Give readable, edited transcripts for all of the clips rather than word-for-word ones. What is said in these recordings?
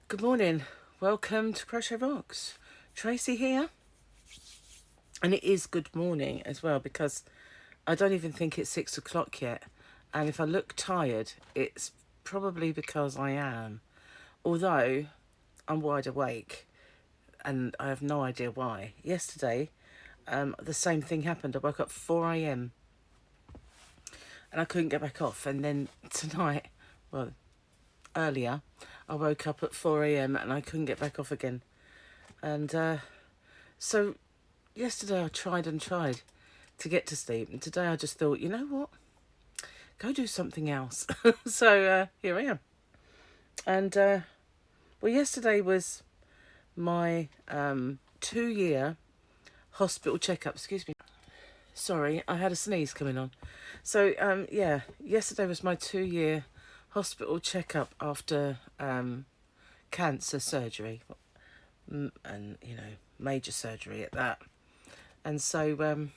Good morning. Welcome to Crochet Rocks. Tracy here. And it is good morning as well because I don't even think it's 6 o'clock yet. And if I look tired, it's probably because I am. Although I'm wide awake and I have no idea why. Yesterday, the same thing happened. I woke up 4 a.m. and I couldn't get back off. And then tonight, well, earlier, I woke up at 4 a.m. and I couldn't get back off again. And so yesterday I tried to get to sleep. And today I just thought, you know what? Go do something else. So here I am. And well, yesterday was my 2-year hospital checkup. Excuse me. Sorry, I had a sneeze coming on. So yeah, yesterday was my 2-year hospital checkup after cancer surgery, and major surgery at that. And so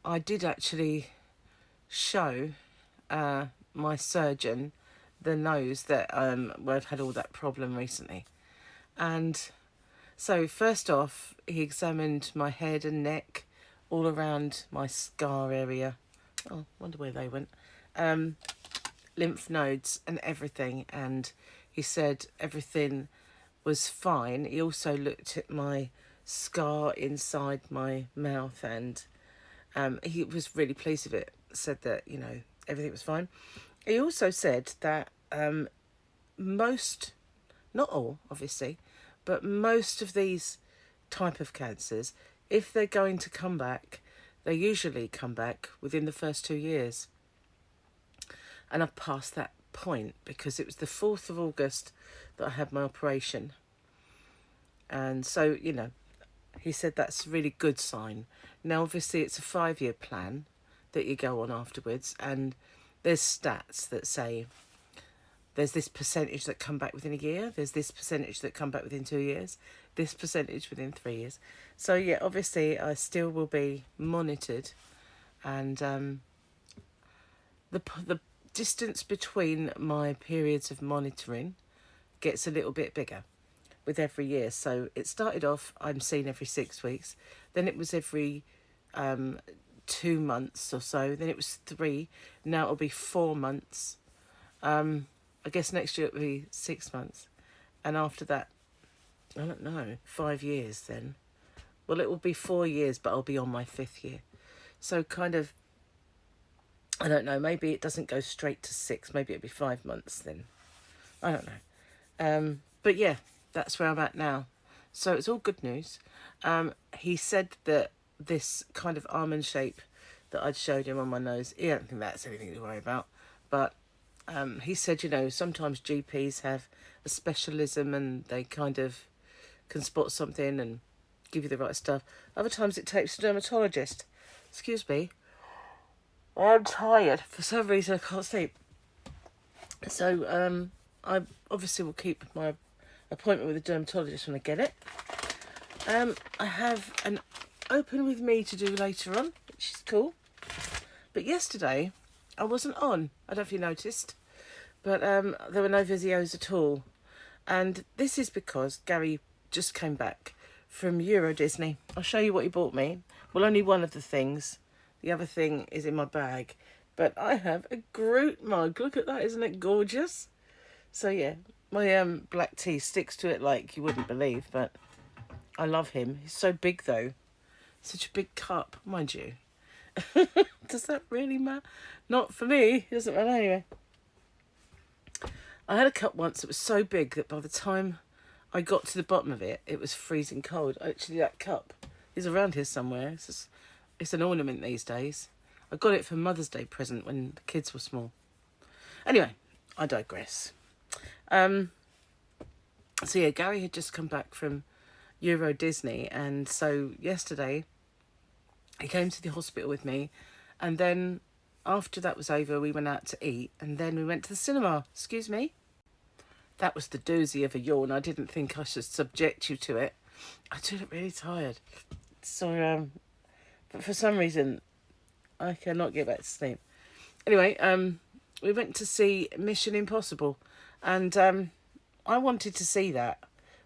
I did actually show my surgeon the nose that where I've had all that problem recently. And so first off, he examined my head and neck, all around my scar area. Oh, wonder where they went. Lymph nodes and everything, and he said everything was fine. He also looked at my scar inside my mouth, and he was really pleased with it. Said that everything was fine. He also said that most, not all obviously, but most of these type of cancers, if they're going to come back, they usually come back within the first 2 years. And I've passed that point because it was the 4th of August that I had my operation. And so, he said that's a really good sign. Now, obviously, it's a 5-year plan that you go on afterwards. And there's stats that say there's this percentage that come back within a year. There's this percentage that come back within 2 years. This percentage within 3 years. So, yeah, obviously, I still will be monitored. And the distance between my periods of monitoring gets a little bit bigger with every year. So it started off, I'm seen every 6 weeks. Then it was every 2 months or so. Then it was 3. Now it'll be 4 months. I guess next year it'll be 6 months. And after that, I don't know, 5 years then. Well, it will be 4 years, but I'll be on my 5th year. So kind of, I don't know, maybe it doesn't go straight to 6. Maybe it'll be 5 months then. I don't know. But yeah, that's where I'm at now. So it's all good news. He said that this kind of almond shape that I'd showed him on my nose, he don't think that's anything to worry about. But he said, sometimes GPs have a specialism and they kind of can spot something and give you the right stuff. Other times it takes a dermatologist. Excuse me. I'm tired. For some reason, I can't sleep. So, I obviously will keep my appointment with a dermatologist when I get it. I have an open with me to do later on, which is cool. But yesterday, I wasn't on. I don't know if you noticed. But there were no videos at all. And this is because Gary just came back from Euro Disney. I'll show you what he bought me. Well, only one of the things. The other thing is in my bag. But I have a Groot mug. Look at that. Isn't it gorgeous? So, yeah. My black tea sticks to it like you wouldn't believe. But I love him. He's so big, though. Such a big cup, mind you. Does that really matter? Not for me. It doesn't matter anyway. I had a cup once that was so big that by the time I got to the bottom of it, it was freezing cold. Actually, that cup is around here somewhere. It's an ornament these days. I got it for Mother's Day present when the kids were small. Anyway, I digress. So yeah, Gary had just come back from Euro Disney, and so yesterday he came to the hospital with me, and then after that was over, we went out to eat, and then we went to the cinema. Excuse me. That was the doozy of a yawn. I didn't think I should subject you to it. I do look really tired. So, but for some reason, I cannot get back to sleep. Anyway, we went to see Mission Impossible, and I wanted to see that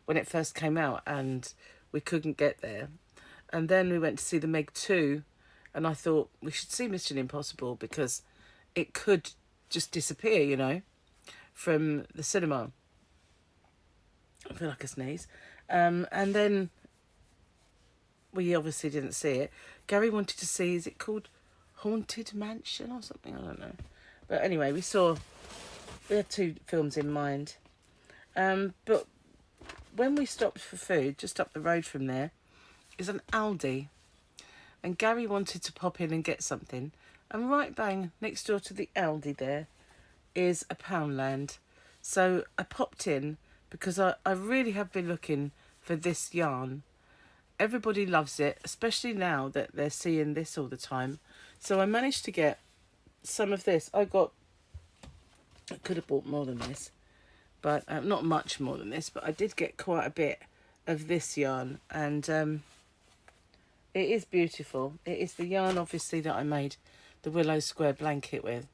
when it first came out, and we couldn't get there. And then we went to see the Meg 2, and I thought we should see Mission Impossible because it could just disappear, you know, from the cinema. I feel like a sneeze. And then we obviously didn't see it. Gary wanted to see, is it called Haunted Mansion or something? I don't know. But anyway, we had 2 films in mind. But when we stopped for food, just up the road from there, is an Aldi. And Gary wanted to pop in and get something. And right bang, next door to the Aldi there is a Poundland. So I popped in because I really have been looking for this yarn. Everybody loves it, especially now that they're seeing this all the time. So I managed to get some of this. I could have bought more than this, but not much more than this, but I did get quite a bit of this yarn, and it is beautiful. It is the yarn, obviously, that I made the Willow Square blanket with,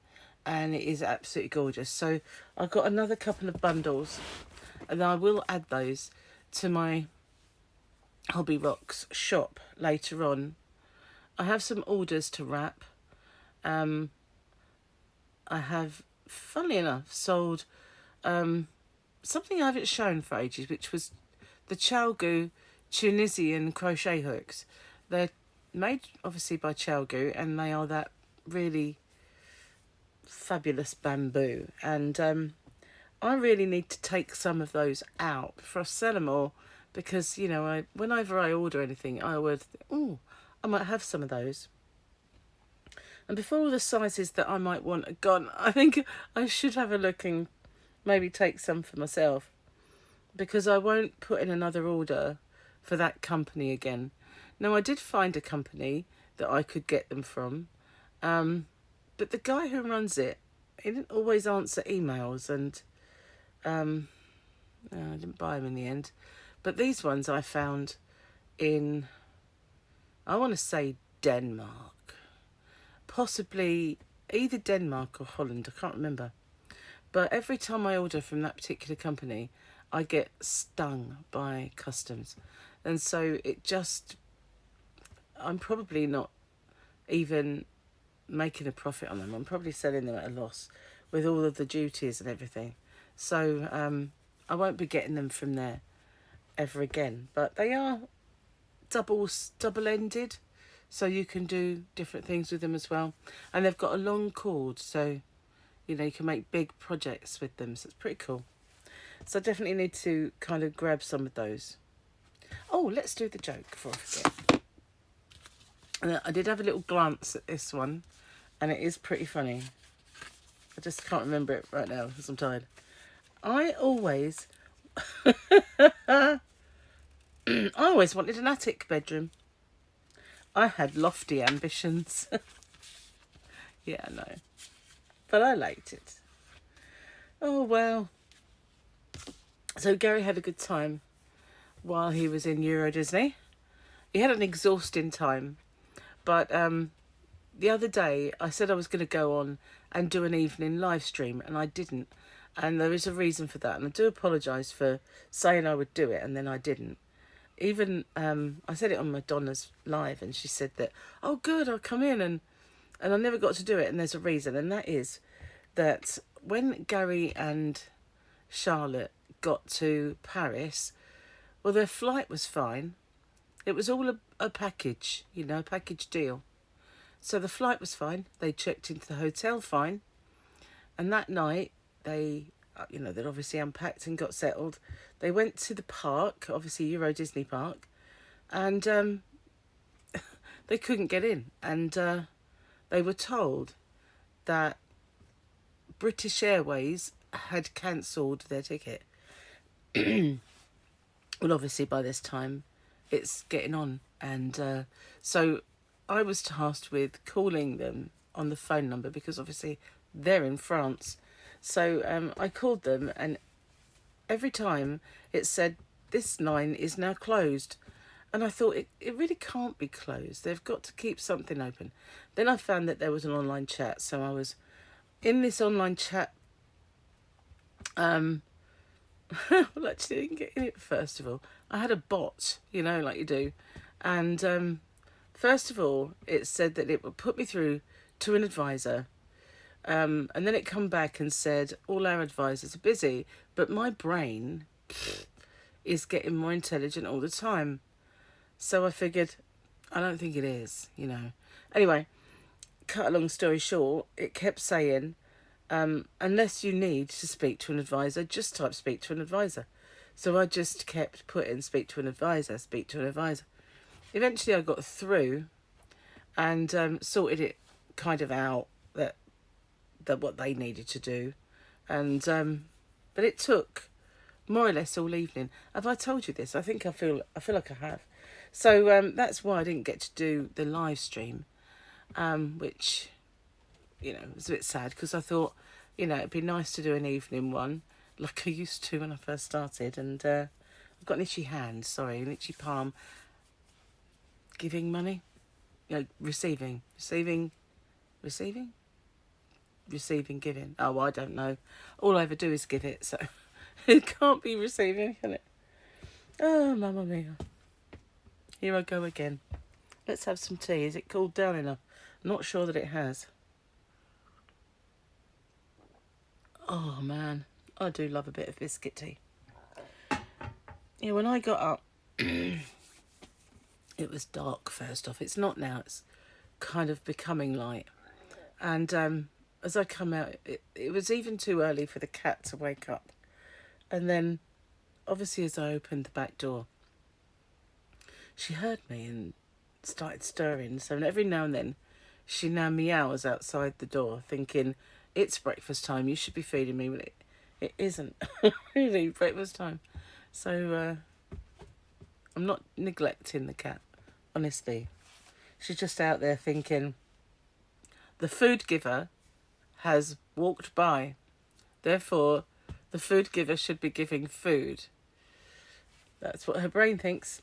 and it is absolutely gorgeous. So I've got another couple of bundles, and I will add those to my Hobby Rocks shop later on. I have some orders to wrap. I have, funnily enough, sold something I haven't shown for ages, which was the Chalgu Tunisian crochet hooks. They're made obviously by Chalgu, and they are that really fabulous bamboo. And I really need to take some of those out before I sell them all, because, you know, whenever I order anything, I would think, oh, I might have some of those. And before all the sizes that I might want are gone, I think I should have a look and maybe take some for myself, because I won't put in another order for that company again. Now, I did find a company that I could get them from, but the guy who runs it, he didn't always answer emails, and no, I didn't buy them in the end. But these ones I found in, I want to say Denmark, possibly either Denmark or Holland, I can't remember. But every time I order from that particular company, I get stung by customs. And so I'm probably not even making a profit on them. I'm probably selling them at a loss with all of the duties and everything. So I won't be getting them from there ever again. But they are double-ended, so you can do different things with them as well. And they've got a long cord, so, you know, you can make big projects with them. So it's pretty cool. So I definitely need to kind of grab some of those. Oh, let's do the joke before I forget. And I did have a little glance at this one, and it is pretty funny. I just can't remember it right now because I'm tired. I always wanted an attic bedroom. I had lofty ambitions. Yeah, I know. But I liked it. Oh, well. So Gary had a good time while he was in Euro Disney. He had an exhausting time. But the other day, I said I was going to go on and do an evening live stream, and I didn't. And there is a reason for that. And I do apologise for saying I would do it, and then I didn't. Even, I said it on Madonna's live, and she said that, oh, good, I'll come in. And I never got to do it, and there's a reason. And that is that when Gary and Charlotte got to Paris, well, their flight was fine. It was all a package, you know, a package deal. So the flight was fine. They checked into the hotel fine. And that night, they, you know, they'd obviously unpacked and got settled. They went to the park, obviously Euro Disney Park, and they couldn't get in. And they were told that British Airways had cancelled their ticket. Well, obviously by this time it's getting on, and so I was tasked with calling them on the phone number, because obviously they're in France. So I called them, and every time it said, this line is now closed. And I thought, it really can't be closed. They've got to keep something open. Then I found that there was an online chat. So I was in this online chat Well, actually, I didn't get in it first of all. I had a bot, you know, like you do. And first of all, it said that it would put me through to an advisor. And then it come back and said, all our advisors are busy. But my brain is getting more intelligent all the time. So I figured, I don't think it is, you know. Anyway, cut a long story short, it kept saying, unless you need to speak to an advisor, just type speak to an advisor. So I just kept putting speak to an advisor, speak to an advisor. Eventually I got through and sorted it kind of out that what they needed to do. And but it took more or less all evening. Have I told you this? I think I feel like I have. So that's why I didn't get to do the live stream, which, you know, was a bit sad because I thought, you know, it'd be nice to do an evening one like I used to when I first started. And I've got an itchy hand, sorry, an itchy palm. Giving money? You know, receiving, giving. Oh, I don't know. All I ever do is give it, so it can't be receiving, can it? Oh, mamma mia. Here I go again. Let's have some tea. Is it cooled down enough? Not sure that it has. Oh, man. I do love a bit of biscuit tea. Yeah, when I got up, it was dark first off. It's not now. It's kind of becoming light. And as I come out, it was even too early for the cat to wake up. And then, obviously, as I opened the back door, she heard me and started stirring. So every now and then, she now meows outside the door, thinking, it's breakfast time, you should be feeding me. But it isn't really breakfast time. So I'm not neglecting the cat, honestly. She's just out there thinking, the food giver has walked by. Therefore, the food giver should be giving food. That's what her brain thinks.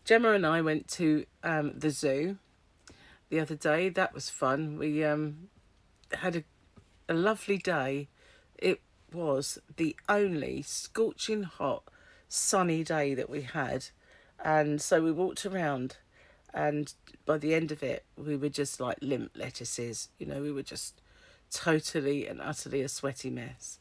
Gemma and I went to the zoo the other day. That was fun. We had a lovely day. It was the only scorching hot, sunny day that we had. And so we walked around, and by the end of it, we were just like limp lettuces. You know, we were just totally and utterly a sweaty mess.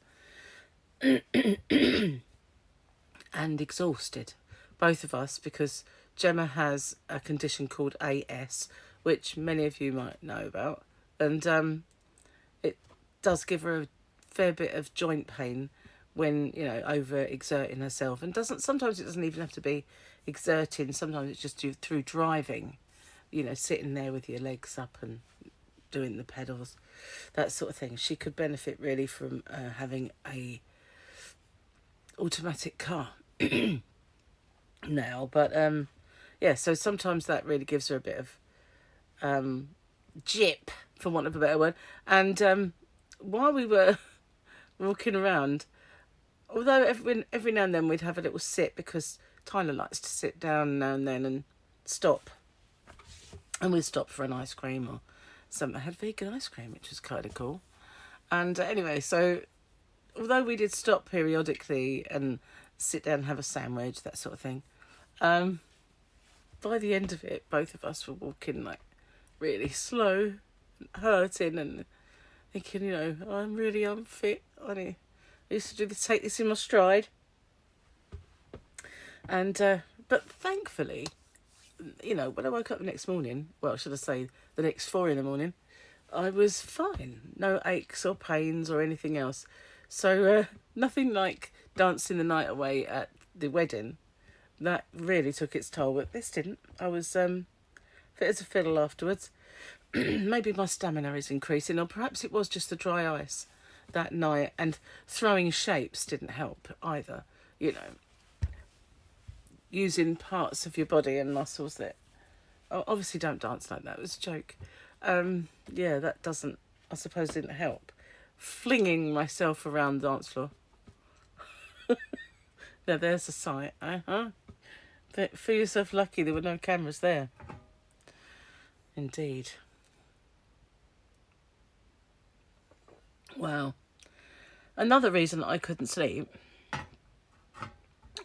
And exhausted, both of us, because Gemma has a condition called AS, which many of you might know about. And it does give her a fair bit of joint pain when, you know, over exerting herself. And sometimes it doesn't even have to be exerting. Sometimes it's just through driving, you know, sitting there with your legs up and doing the pedals, that sort of thing. She could benefit really from having a automatic car now. But yeah, so sometimes that really gives her a bit of jip, for want of a better word. And while we were walking around, although every now and then we'd have a little sit, because Tyler likes to sit down now and then and stop, and we'd stop for an ice cream or something. I had vegan ice cream, which was kind of cool. And anyway, so although we did stop periodically and sit down and have a sandwich, that sort of thing, by the end of it, both of us were walking like really slow, hurting, and thinking, you know, I'm really unfit. I used to take this in my stride. And but thankfully, you know, when I woke up the next morning, well, should I say the next 4 a.m, I was fine. No aches or pains or anything else. So nothing like dancing the night away at the wedding. That really took its toll, but this didn't. I was fit as a fiddle afterwards. Maybe my stamina is increasing, or perhaps it was just the dry ice that night, and throwing shapes didn't help either. You know, using parts of your body and muscles that obviously don't dance like that. It was a joke. Yeah, that doesn't, I suppose, didn't help. Flinging myself around the dance floor. Now there's a sight, feel yourself lucky there were no cameras there. Indeed. Wow. Another reason I couldn't sleep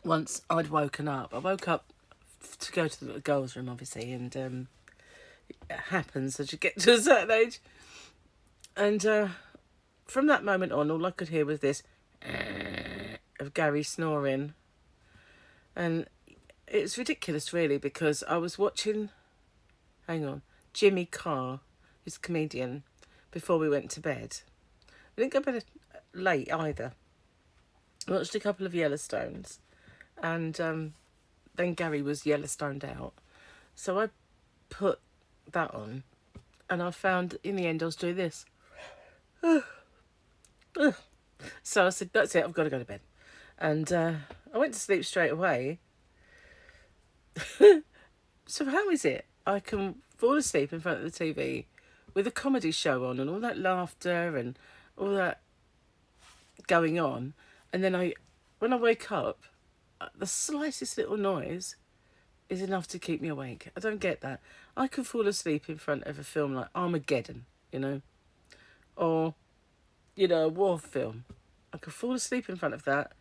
once I'd woken up. I woke up to go to the girls' room, obviously, and it happens as you get to a certain age. And from that moment on, all I could hear was this of Gary snoring. And it's ridiculous, really, because I was watching, Jimmy Carr, who's a comedian, before we went to bed. We didn't go to bed late either. I watched a couple of Yellowstones, and then Gary was Yellowstoned out. So I put that on, and I found in the end I was doing this. So I said, that's it, I've got to go to bed. And I went to sleep straight away. So how is it I can fall asleep in front of the TV with a comedy show on and all that laughter and all that going on, and then when I wake up, the slightest little noise is enough to keep me awake? I don't get that. I could fall asleep in front of a film like Armageddon, or, a war film. I could fall asleep in front of that,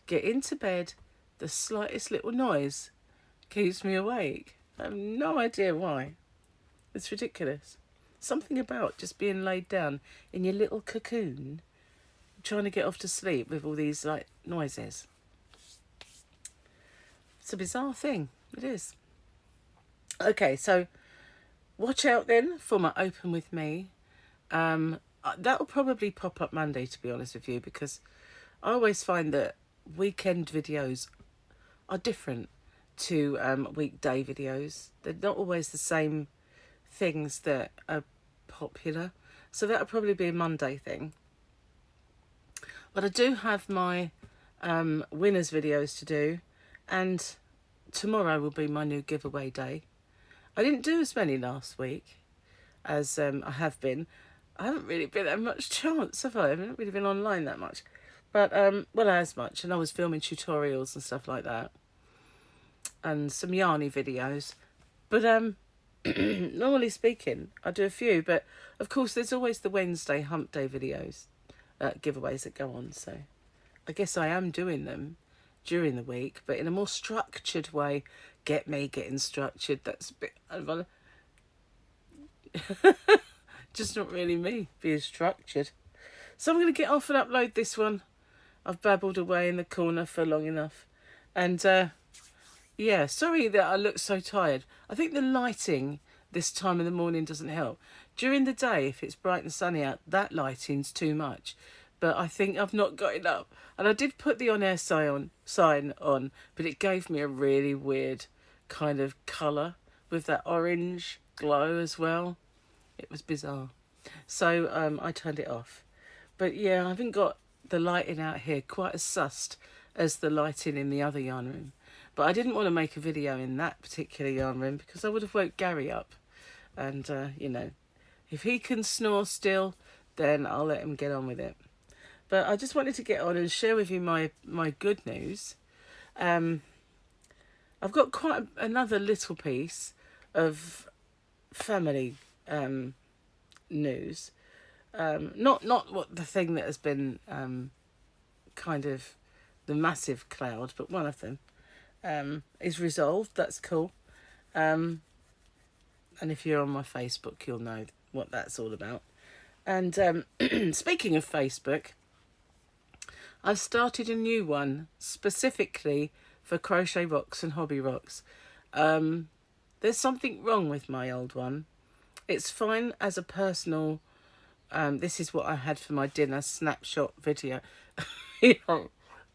get into bed, the slightest little noise keeps me awake. I have no idea why. It's ridiculous. Something about just being laid down in your little cocoon, trying to get off to sleep with all these noises. It's a bizarre thing. It is. Okay, so watch out then for my Open With Me. That'll probably pop up Monday, to be honest with you, because I always find that weekend videos are different to weekday videos. They're not always the same things that are popular. So that'll probably be a Monday thing. But I do have my winners videos to do, and tomorrow will be my new giveaway day. I didn't do as many last week as I have been. I haven't really been at much chance, have I? I haven't really been online that much. But, as much. And I was filming tutorials and stuff like that. And some yarny videos. But, normally speaking, I do a few. But, of course, there's always the Wednesday hump day videos, giveaways that go on. So, I guess I am doing them during the week, but in a more structured way. Get me getting structured. That's a bit... just not really me being structured. So I'm going to get off and upload this one. I've babbled away in the corner for long enough. And yeah, sorry that I look so tired. I think the lighting this time of the morning doesn't help. During the day, if it's bright and sunny out, that lighting's too much. But I think I've not got it up. And I did put the on-air sign on, but it gave me a really weird kind of colour with that orange glow as well. It was bizarre. So I turned it off. But yeah, I haven't got the lighting out here quite as sussed as the lighting in the other yarn room. But I didn't want to make a video in that particular yarn room because I would have woke Gary up. And, if he can snore still, then I'll let him get on with it. But I just wanted to get on and share with you my good news. I've got quite another little piece of family news. Not what the thing that has been kind of the massive cloud, but one of them is resolved. That's cool. And if you're on my Facebook, you'll know what that's all about. And speaking of Facebook, I've started a new one specifically for Crochet Rocks and Hobby Rocks. There's something wrong with my old one. It's fine as a personal, this is what I had for my dinner snapshot video.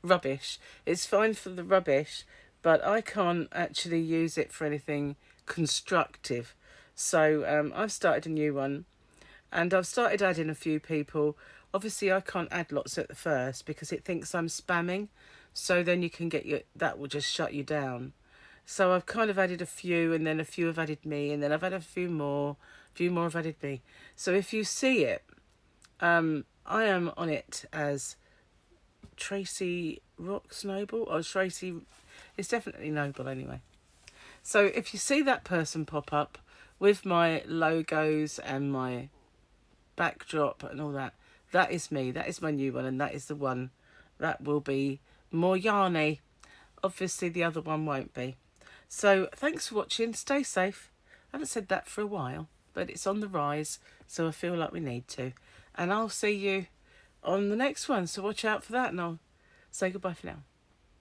Rubbish. It's fine for the rubbish, but I can't actually use it for anything constructive. So I've started a new one, and I've started adding a few people. Obviously, I can't add lots at the first because it thinks I'm spamming. So then you can get that will just shut you down. So I've kind of added a few, and then a few have added me, and then I've added a few more have added me. So if you see it, I am on it as Tracy Rocks Noble, or Tracy, it's definitely Noble anyway. So if you see that person pop up with my logos and my backdrop and all that, that is me. That is my new one, and that is the one that will be more yarny. Obviously the other one won't be. So thanks for watching. Stay safe. I haven't said that for a while, but it's on the rise, so I feel like we need to. And I'll see you on the next one, so watch out for that, and I'll say goodbye for now.